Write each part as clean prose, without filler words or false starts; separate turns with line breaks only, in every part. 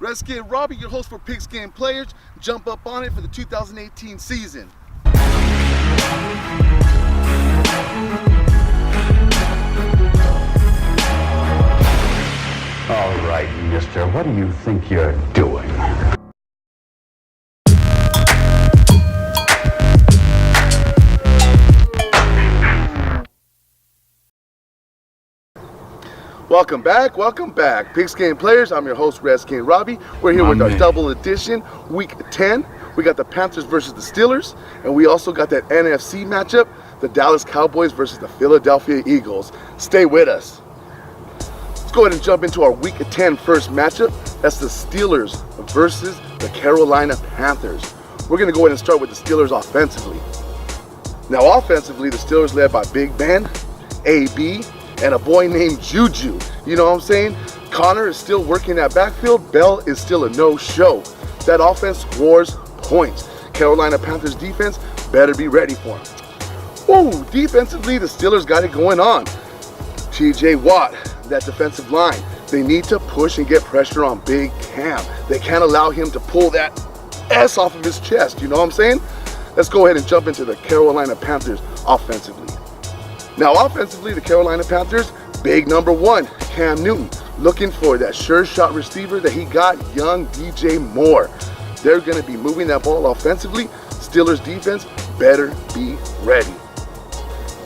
Redskin Robbie, your host for Pigskin Players. Jump up on it for the 2018 season.
All right, mister, what do you think you're doing?
Welcome back. Pigskin Players, I'm your host, Redskin Robbie. We're here with our double edition, Week 10. We got the Panthers versus the Steelers, and we also got that NFC matchup, the Dallas Cowboys versus the Philadelphia Eagles. Stay with us. Let's go ahead and jump into our Week 10 first matchup. That's the Steelers versus the Carolina Panthers. We're going to go ahead and start with the Steelers offensively. Now, offensively, the Steelers led by Big Ben, AB, and a boy named Juju. You know what I'm saying? Connor is still working that backfield. Bell is still a no-show. That offense scores points. Carolina Panthers defense better be ready for him. Whoa, defensively, the Steelers got it going on. TJ Watt, that defensive line, they need to push and get pressure on Big Cam. They can't allow him to pull that S off of his chest. You know what I'm saying? Let's go ahead and jump into the Carolina Panthers offensively. Now, offensively, the Carolina Panthers, big number one, Cam Newton, looking for that sure shot receiver that he got, young DJ Moore. They're going to be moving that ball offensively. Steelers defense better be ready.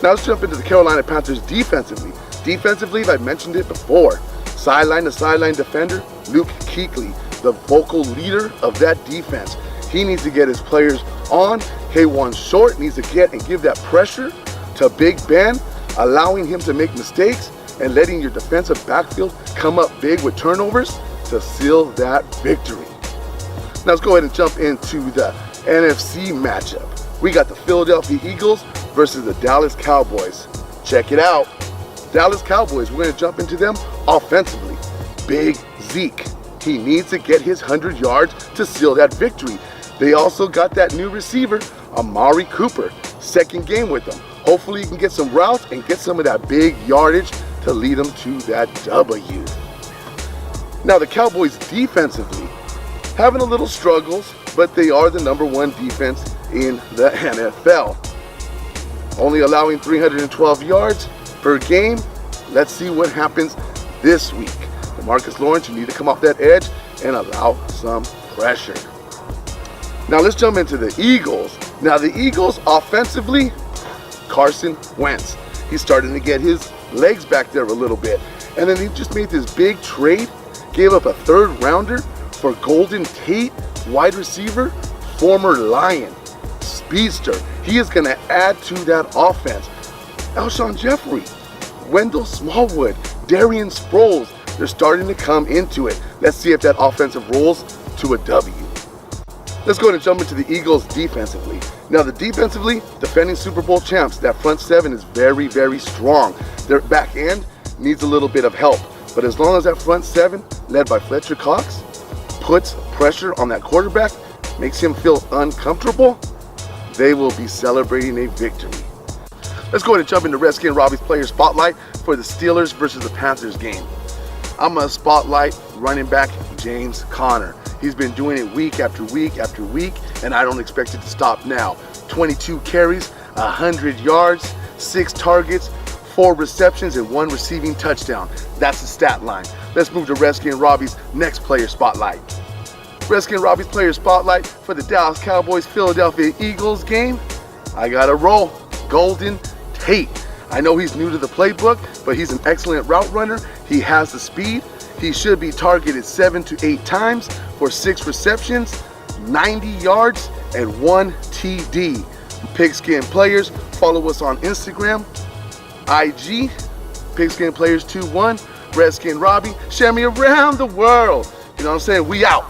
Now, let's jump into the Carolina Panthers defensively. Defensively, I mentioned it before, sideline to sideline defender, Luke Kuechly, the vocal leader of that defense. He needs to get his players on. K1 Short needs to get and give that pressure to Big Ben, allowing him to make mistakes and letting your defensive backfield come up big with turnovers to seal that victory. Now let's go ahead and jump into the NFC matchup. We got the Philadelphia Eagles versus the Dallas Cowboys. Check it out. Dallas Cowboys, we're going to jump into them offensively. Big Zeke. He needs to get his 100 yards to seal that victory. They also got that new receiver, Amari Cooper. Second game with them. Hopefully, you can get some routes and get some of that big yardage to lead them to that W. Now, the Cowboys defensively having a little struggles, but they are the number one defense in the NFL. Only allowing 312 yards per game. Let's see what happens this week. DeMarcus Lawrence, you need to come off that edge and allow some pressure. Now, let's jump into the Eagles. Now, the Eagles offensively, Carson Wentz. He's starting to get his legs back there a little bit. And then he just made this big trade, gave up a third rounder for Golden Tate, wide receiver, former Lion, speedster. He is going to add to that offense. Alshon Jeffrey, Wendell Smallwood, Darian Sproles, they're starting to come into it. Let's see if that offensive rolls to a W. Let's go ahead and jump into the Eagles defensively. Now, the defensively, defending Super Bowl champs, that front seven is very, very strong. Their back end needs a little bit of help. But as long as that front seven, led by Fletcher Cox, puts pressure on that quarterback, makes him feel uncomfortable, they will be celebrating a victory. Let's go ahead and jump into Redskin Robbie's player spotlight for the Steelers versus the Panthers game. I'm going to spotlight running back James Conner. He's been doing it week after week after week, and I don't expect it to stop now. 22 carries, 100 yards, 6 targets, 4 receptions, and 1 receiving touchdown. That's the stat line. Let's move to Redskin Robbie's next player spotlight. Redskin Robbie's player spotlight for the Dallas Cowboys Philadelphia Eagles game. I got a roll. Golden Tate. I know he's new to the playbook, but he's an excellent route runner. He has the speed. He should be targeted 7 to 8 times for 6 receptions, 90 yards, and 1 TD. Pigskin Players, follow us on Instagram, IG, Pigskin Players 21, Redskin Robbie. Share me around the world. You know what I'm saying? We out.